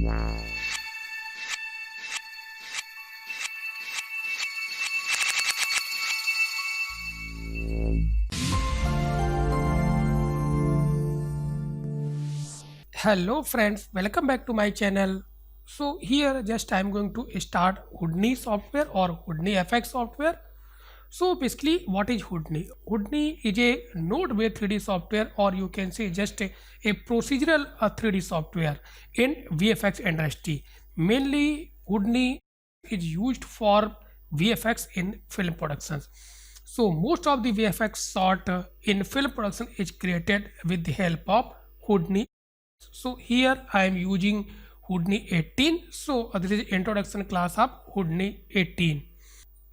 Hello friends, welcome back to my channel. So here just I'm going to start Houdini software or Houdini FX software. So basically what is Houdini? Houdini is a node-based 3D software, or you can say just a procedural 3D software in VFX industry. Mainly Houdini is used for VFX in film productions. So most of the VFX shot in film production is created with the help of Houdini. So here I am using Houdini 18. So this is introduction class of Houdini 18.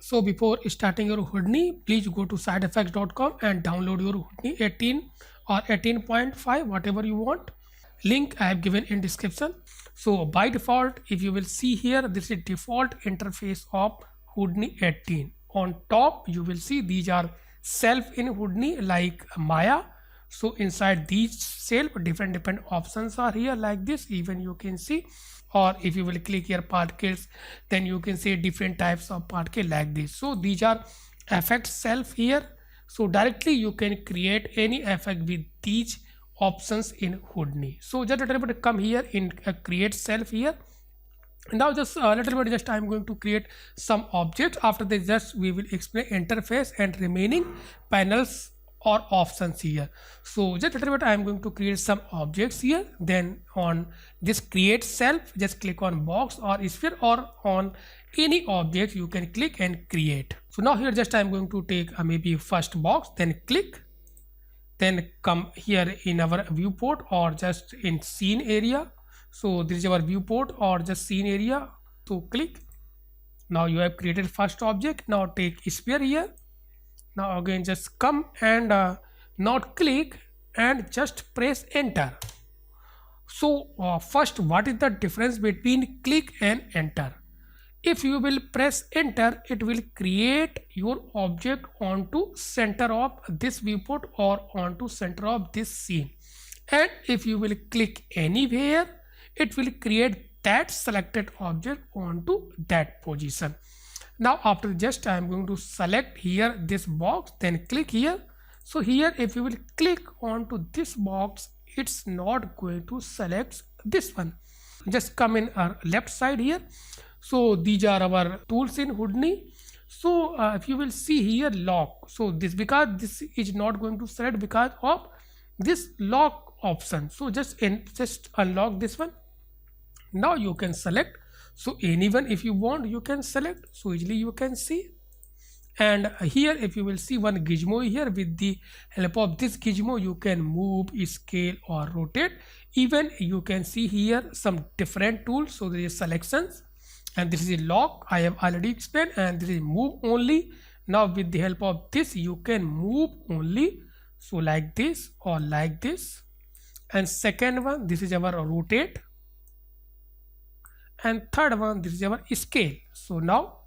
So before starting your Houdini, please go to sidefx.com and download your Houdini 18 or 18.5, whatever you want. Link I have given in description. So by default, if you will see here, this is default interface of Houdini 18. On top you will see these are self in Houdini like Maya. So inside these self different options are here like this, even you can see, or if you will click here particles, then you can see different types of particle like this. So these are effect self here. So directly you can create any effect with these options in Houdini. So just a little bit come here in create self here. Now just a little bit just I'm going to create some objects. After this just we will explain interface and remaining panels or options here. So just a little bit I'm going to create some objects here. Then on this create self, just click on box or sphere, or on any object you can click and create. So now here just I'm going to take maybe first box, then click, then come here in our viewport or just in scene area. So this is our viewport or just scene area. So click. Now you have created first object. Now take sphere here. Now again just come and not click and just press enter. So first, what is the difference between click and enter? If you will press enter, it will create your object onto center of this viewport or onto center of this scene. And if you will click anywhere, it will create that selected object onto that position. Now after just I am going to select here this box, then click here. So here if you will click onto this box, it's not going to select this one. Just come in our left side here. So these are our tools in Houdini. So if you will see here lock, so this because this is not going to select because of this lock option. So just unlock this one. Now you can select. So anyone if you want you can select, so easily you can see. And here if you will see one gizmo here, with the help of this gizmo you can move, scale or rotate. Even you can see here some different tools. So there is selections, and this is a lock I have already explained, and this is move only. Now with the help of this you can move only, so like this or like this. And second one, this is our rotate, and third one, this is our scale. So now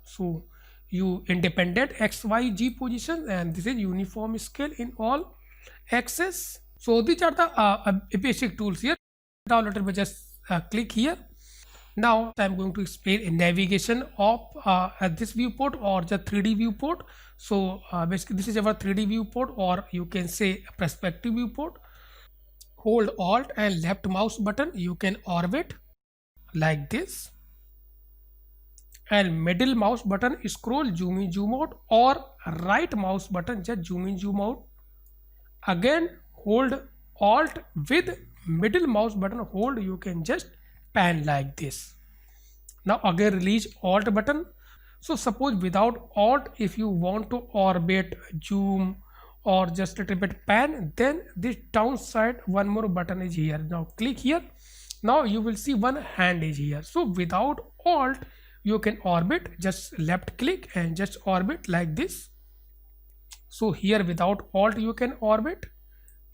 you independent x, y, z position, and this is uniform scale in all axes. So these are the basic tools here. Now let me just click here. Now I'm going to explain a navigation of this viewport or the 3D viewport. So basically this is our 3D viewport, or you can say perspective viewport. Hold alt and left mouse button, you can orbit like this, and middle mouse button scroll, zoom in, zoom out, or right mouse button just zoom in, zoom out. Again hold alt with middle mouse button hold, you can just pan like this. Now again release alt button. So suppose without alt, if you want to orbit, zoom or just a little bit pan, then this downside one more button is here. Now click here. Now you will see one hand is here. So without alt you can orbit, just left click and just orbit like this. So here without alt you can orbit,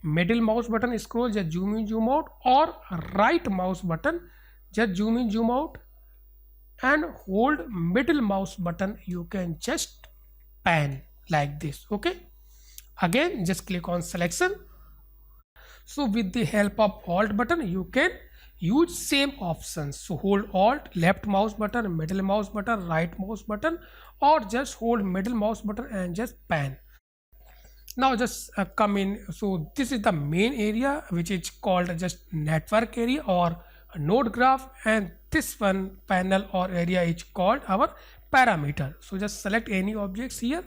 middle mouse button scroll, just zoom in, zoom out, or right mouse button just zoom in, zoom out, and hold middle mouse button, you can just pan like this. Okay, again just click on selection. So with the help of alt button you can use same options. So hold Alt, left mouse button, middle mouse button, right mouse button, or just hold middle mouse button and just pan. Now just come in. So this is the main area, which is called just network area or node graph, and this one panel or area is called our parameter. So just select any objects here.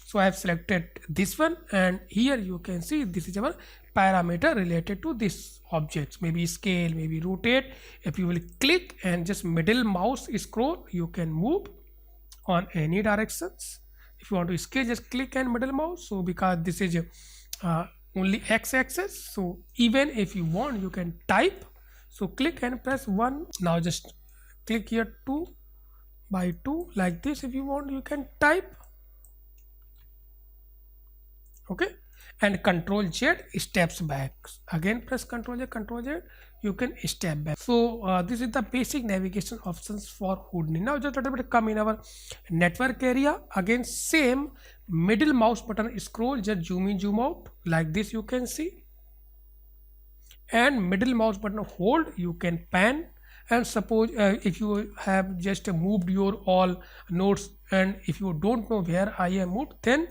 So I have selected this one, and here you can see this is our parameter related to this objects, maybe scale, maybe rotate. If you will click and just middle mouse scroll, you can move on any directions. If you want to scale, just click and middle mouse. So because this is only x-axis, so even if you want, you can type. So click and press 1. Now just click here 2 by 2 like this. If you want, you can type. Okay, and Control Z steps back. Again press Control Z, you can step back. So this is the basic navigation options for Houdini. Now just a little bit come in our network area. Again same middle mouse button scroll, just zoom in, zoom out like this, you can see, and middle mouse button hold, you can pan. And suppose if you have just moved your all nodes, and if you don't know where I am moved, then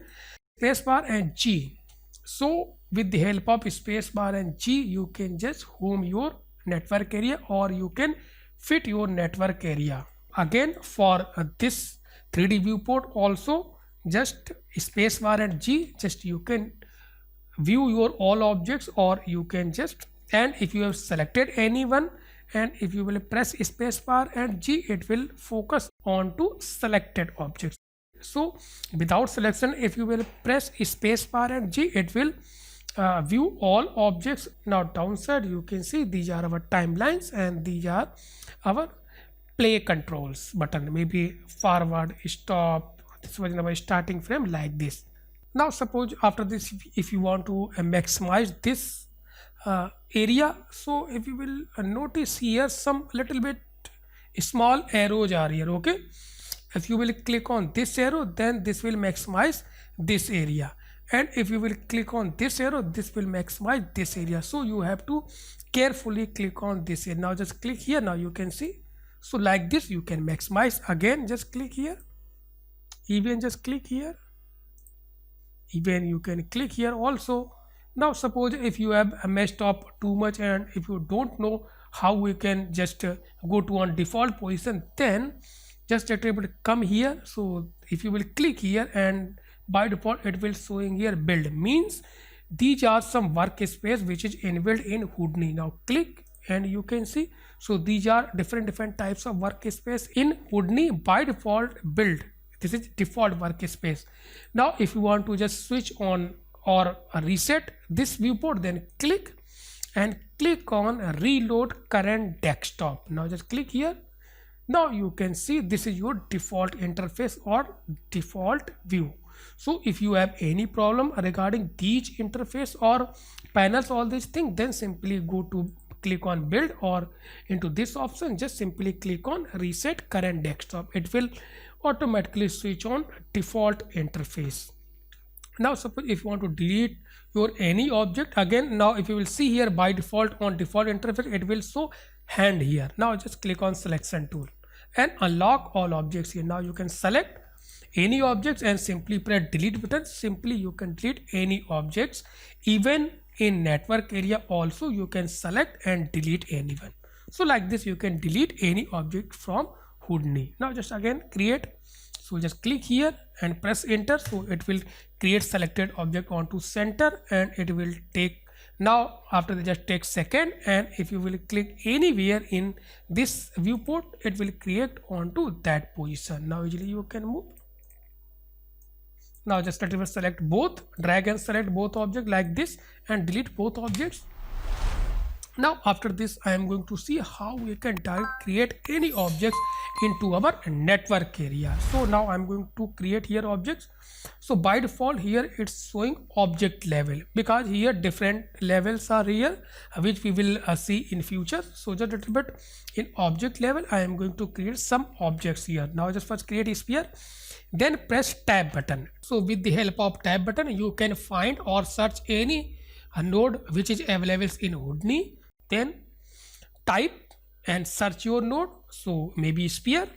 spacebar and G. So with the help of spacebar and G, you can just home your network area, or you can fit your network area. Again for this 3D viewport also, just spacebar and G, just you can view your all objects, or you can just, and if you have selected any one, and if you will press spacebar and G, it will focus on to selected objects. So without selection, if you will press spacebar and G, it will view all objects. Now downside, you can see these are our timelines, and these are our play controls button, maybe forward, stop, this was our starting frame like this. Now suppose after this, if you want to maximize this area, so if you will notice here some little bit small arrows are here. Okay, if you will click on this arrow, then this will maximize this area, and if you will click on this arrow, this will maximize this area. So you have to carefully click on this area. Now just click here. Now you can see, so like this you can maximize. Again just click here, even just click here, even you can click here also. Now suppose if you have messed up too much, and if you don't know how we can just go to on default position, then just a little bit come here. So if you will click here, and by default it will showing here build, means these are some workspace which is inbuilt in Houdini. Now click and you can see, so these are different types of workspace in Houdini. By default build, this is default workspace. Now if you want to just switch on or reset this viewport, then click and click on reload current desktop. Now just click here. Now you can see this is your default interface or default view. So if you have any problem regarding these interface or panels, all these things, then simply go to click on build, or into this option just simply click on reset current desktop. It will automatically switch on default interface. Now suppose if you want to delete your any object, again now if you will see here, by default on default interface it will show hand here. Now just click on selection tool and unlock all objects here. Now you can select any objects and simply press delete button. Simply you can delete any objects. Even in network area also you can select and delete anyone. So like this you can delete any object from Houdini. Now just again create. So just click here and press enter. So it will create selected object onto center, and it will take, now after that just take second, and if you will click anywhere in this viewport, it will create onto that position. Now easily you can move. Now just let me select both, drag and select both objects like this and delete both objects. Now after this I am going to see how we can create any objects into our network area. So now I'm going to create here objects. So by default here it's showing object level, because here different levels are here which we will see in future. So just a little bit in object level I am going to create some objects here. Now just first create a sphere, then press tab button. So with the help of tab button you can find or search any node which is available in Houdini. Then type and search your node, so maybe sphere,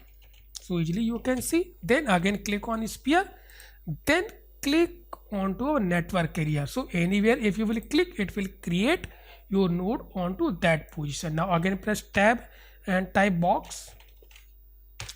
so easily you can see. Then again click on sphere, then click onto a network area. So anywhere if you will click, it will create your node onto that position. Now again press tab and type box.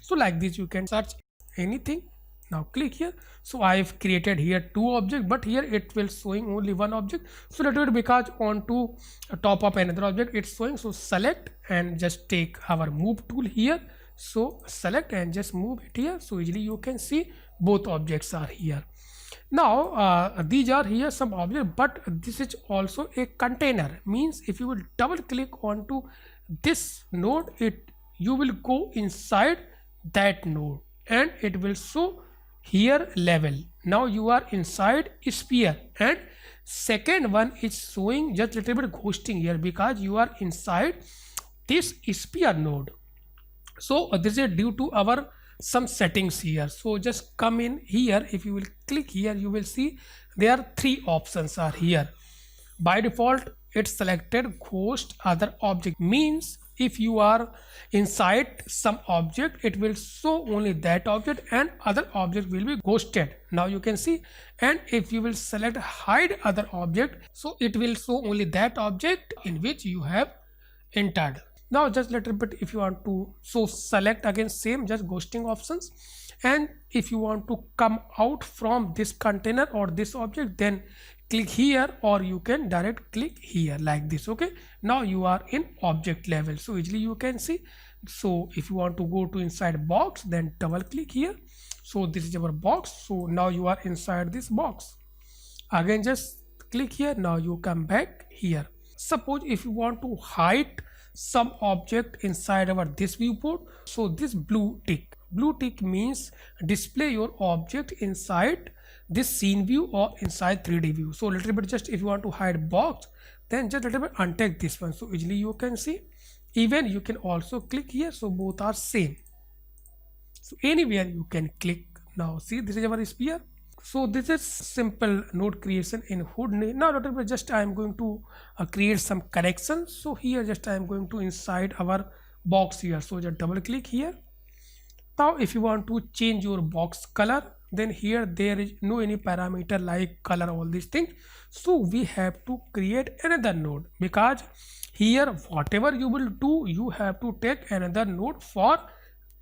So like this you can search anything. Now click here. So I have created here two objects, but here it will showing only one object. So let it, because on to top of another object it's showing. So select and just take our move tool here. So select and just move it here. So easily you can see both objects are here. Now these are here some object, but this is also a container. Means if you will double click onto this node, you will go inside that node and it will show here level. Now you are inside sphere, and second one is showing just little bit ghosting here because you are inside this sphere node. So this is due to our some settings here. So just come in here. If you will click here, you will see there are three options are here. By default it's selected ghost other object. Means if you are inside some object, it will show only that object and other object will be ghosted. Now you can see. And if you will select hide other object, so it will show only that object in which you have entered. Now just little bit if you want to, so select again same just ghosting options, and if you want to come out from this container or this object, then click here, or you can direct click here like this. Okay, now you are in object level, so easily you can see. So if you want to go to inside box, then double click here. So this is our box. So now you are inside this box. Again just click here. Now you come back here. Suppose if you want to hide some object inside our this viewport, so this blue tick means display your object inside this scene view or inside 3D view. So little bit just if you want to hide box, then just little bit untick this one, so easily you can see. Even you can also click here, so both are same, so anywhere you can click. Now see, this is our sphere. So this is simple node creation in Houdini. Now little bit just I am going to create some connections. So here just I am going to inside our box here, so just double click here. Now if you want to change your box color, then here there is no any parameter like color, all these things. So we have to create another node, because here whatever you will do, you have to take another node for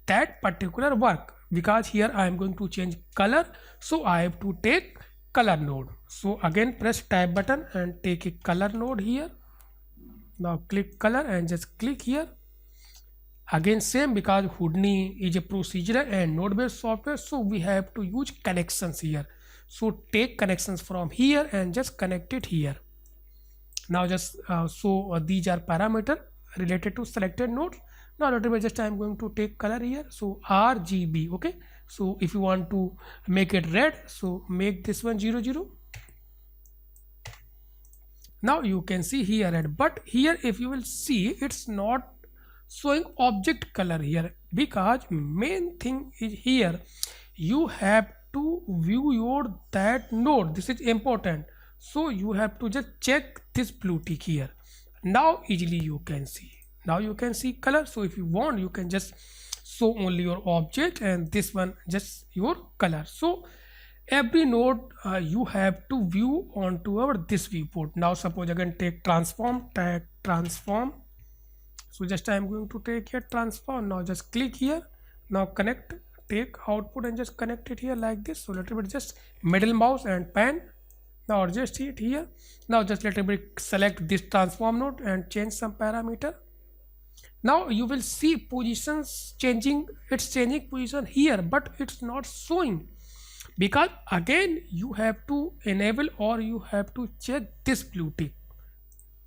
that particular work. Because here I am going to change color, so I have to take color node. So again press tab button and take a color node here. Now click color and just click here. Again same, because Houdini is a procedural and node based software, so we have to use connections here. So take connections from here and just connect it here. Now just these are parameter related to selected nodes. Now little bit just I am going to take color here, so RGB. Okay, so if you want to make it red, so make this one 00. Now you can see here red, but here if you will see, it's not showing object color here, because main thing is here you have to view your that node. This is important, so you have to just check this blue tick here. Now easily you can see. Now you can see color. So if you want, you can just show only your object, and this one just your color. So every node you have to view onto our this viewport. Now suppose again take transform, tag transform. So just I am going to take here transform. Now just click here. Now connect, take output and just connect it here like this. So little bit just middle mouse and pan. Now adjust it here. Now just little bit select this transform node and change some parameter. Now you will see positions changing. It's changing position here, but it's not showing, because again you have to enable or you have to check this blue tick.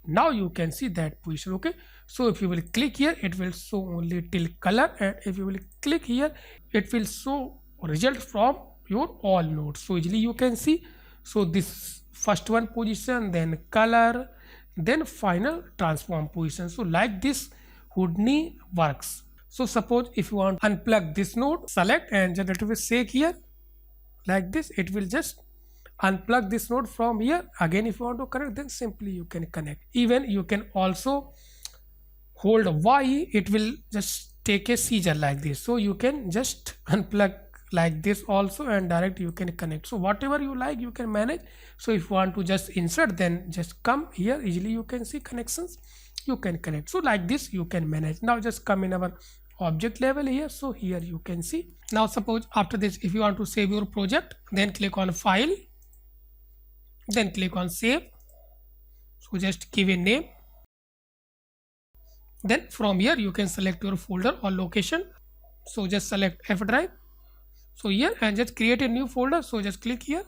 Now you can see that position. Okay, so if you will click here, it will show only till color, and if you will click here, it will show result from your all nodes. So easily you can see. So this first one position, then color, then final transform position. So like this Houdini works. So suppose if you want to unplug this node, select and just let it shake here like this. It will just unplug this node from here. Again if you want to connect, then simply you can connect. Even you can also hold Y, it will just take a seizure like this. So you can just unplug like this also, and direct you can connect. So whatever you like you can manage. So if you want to just insert, then just come here, easily you can see connections, you can connect. So like this you can manage. Now just come in our object level here. So here you can see. Now suppose after this, if you want to save your project, then click on file, then click on save. So just give a name. Then from here you can select your folder or location. So just select F drive. So here, and just create a new folder. So just click here,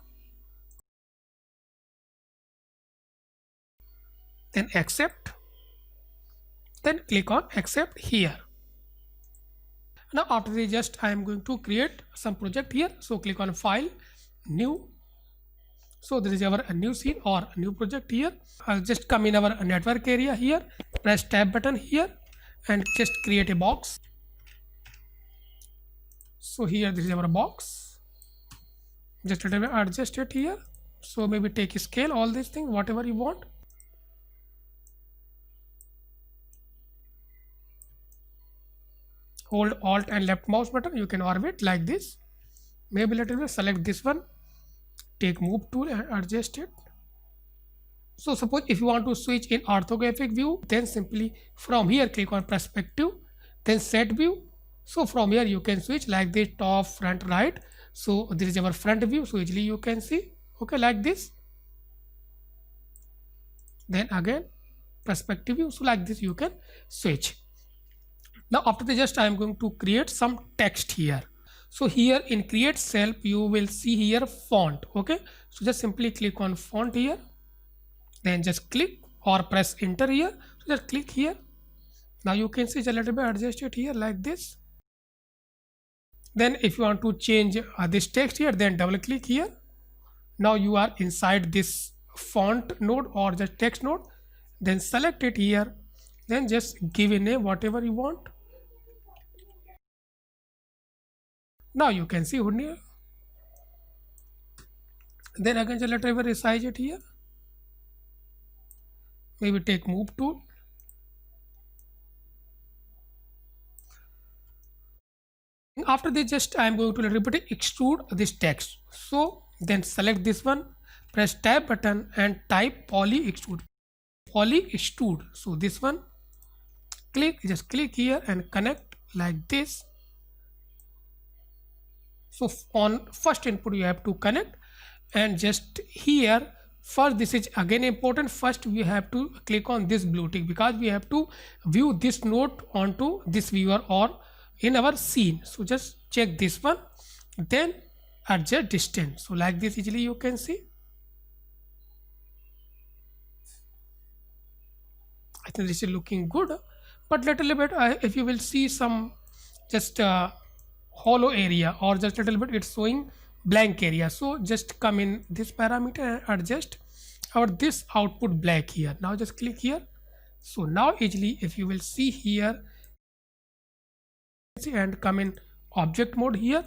then accept, then click on accept here. Now after this, just I am going to create some project here. So click on file, new. So this is our new scene or new project here. I'll just come in our network area here, press tab button here, and just create a box. So here this is our box. Just adjust it here. So maybe take scale, all these things, whatever you want. Hold Alt and left mouse button, you can orbit like this. Maybe little bit, select this one, take move tool and adjust it. So suppose if you want to switch in orthographic view, then simply from here click on perspective, then set view. So from here you can switch like this, top, front, right. So this is our front view, so easily you can see, okay, like this. Then again perspective view, so like this you can switch. Now after this, just I am going to create some text here. So here in create cell you will see here font, okay. So just simply click on font here, then just click or press enter here. So just click here. Now you can see a little bit, adjust it here like this. Then if you want to change this text here, then double click here. Now you are inside this font node or just text node, then select it here, then just give a name whatever you want. Now you can see Houdini. Then again just let me resize it here, maybe take move tool. After this, just I am going to little bit extrude this text. So then select this one, press tab button and type poly extrude. Poly extrude. So this one, click, just click here and connect like this. So on first input you have to connect, and just here first, this is again important, first we have to click on this blue tick because we have to view this node onto this viewer or in our scene. So just check this one, then adjust distance. So like this easily you can see. I think this is looking good, but little bit if you will see some just hollow area or just little bit it's showing blank area. So just come in this parameter and adjust our this output black here. Now just click here. So now easily if you will see here and come in object mode here.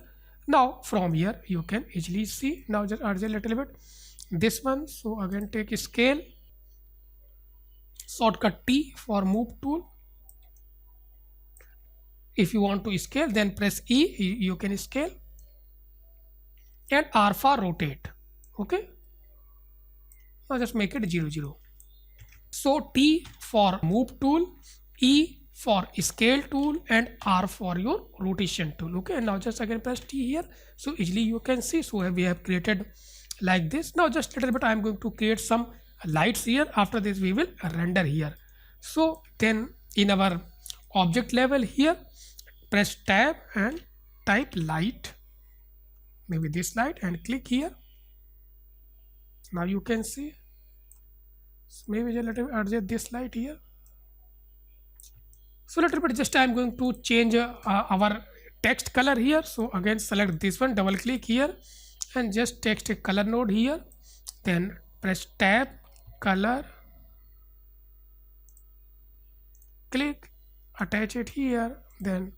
Now from here you can easily see. Now just adjust a little bit this one. So again take scale, shortcut T for move tool. If you want to scale, then press E, you can scale, and R for rotate, okay. Now just make it 0 0. So T for move tool, E for scale tool, and R for your rotation tool, okay. And now just again press T here, so easily you can see. So we have created like this. Now just little bit I am going to create some lights here. After this we will render here. So then in our object level here, press tab and type light, maybe this light, and click here. Now you can see. So maybe just let me adjust this light here. So little bit just I am going to change our text color here. So again select this one, double click here, and just text a color node here, then press tab, color, click, attach it here, then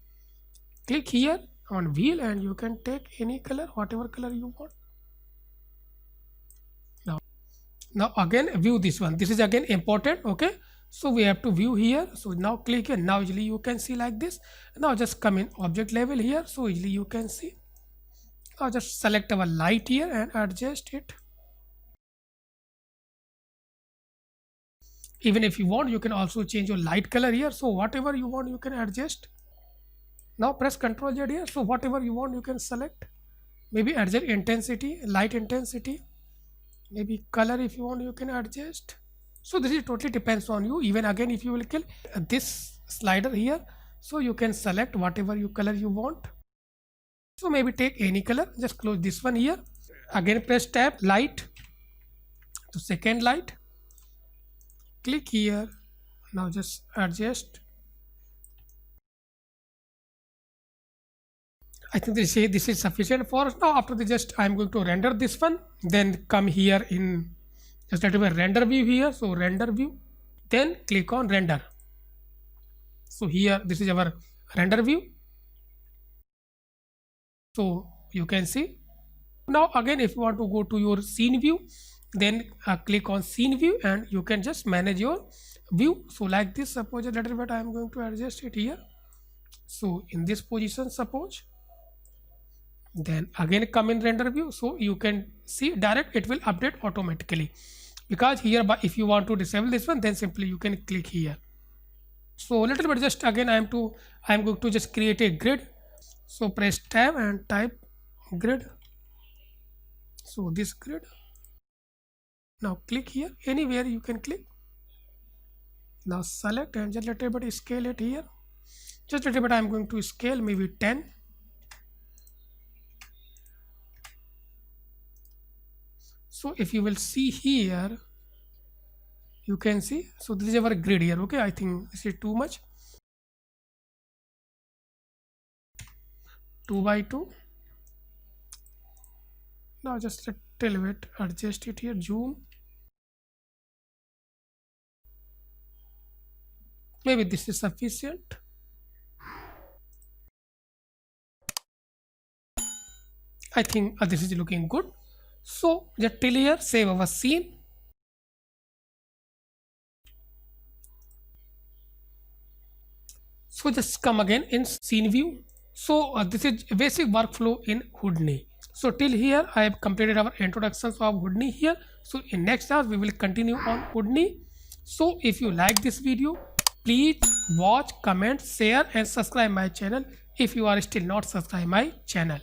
click here on wheel, and you can take any color, whatever color you want. Now again view this one. This is again important, okay. So we have to view here. So now click here. Now easily you can see like this. Now just come in object level here. So easily you can see. Now just select our light here and adjust it. Even if you want, you can also change your light color here. So whatever you want, you can adjust. Now press Ctrl Z here. So whatever you want, you can select. Maybe adjust intensity, light intensity. Maybe color if you want, you can adjust. So this is totally depends on you. Even again, if you will click this slider here, so you can select whatever you color you want. So maybe take any color. Just close this one here. Again press tab light to second light. Click here. Now just adjust. I think this is sufficient for us. Now after this, just I'm going to render this one. Then come here in just let me render view here. So render view. Then click on render. So here this is our render view. So you can see. Now again, if you want to go to your scene view, then click on scene view and you can just manage your view. So like this, suppose a little bit I am going to adjust it here. So in this position, suppose. Then again come in render view. So you can see direct it will update automatically, because here but if you want to disable this one, then simply you can click here. So little bit just again I am going to just create a grid. So press tab and type grid. So this grid. Now click here, anywhere you can click. Now select and just little bit scale it here. Just little bit I am going to scale, maybe 10. So if you will see here, you can see. So this is our grid here. Okay, I think this is too much. 2 by 2. Now just little bit adjust it here, zoom. Maybe this is sufficient. I think this is looking good. So just till here, save our scene. So just come again in scene view. So this is basic workflow in Houdini. So till here I have completed our introductions of Houdini here. So in next class we will continue on Houdini. So if you like this video, please watch, comment, share and subscribe my channel if you are still not subscribed my channel.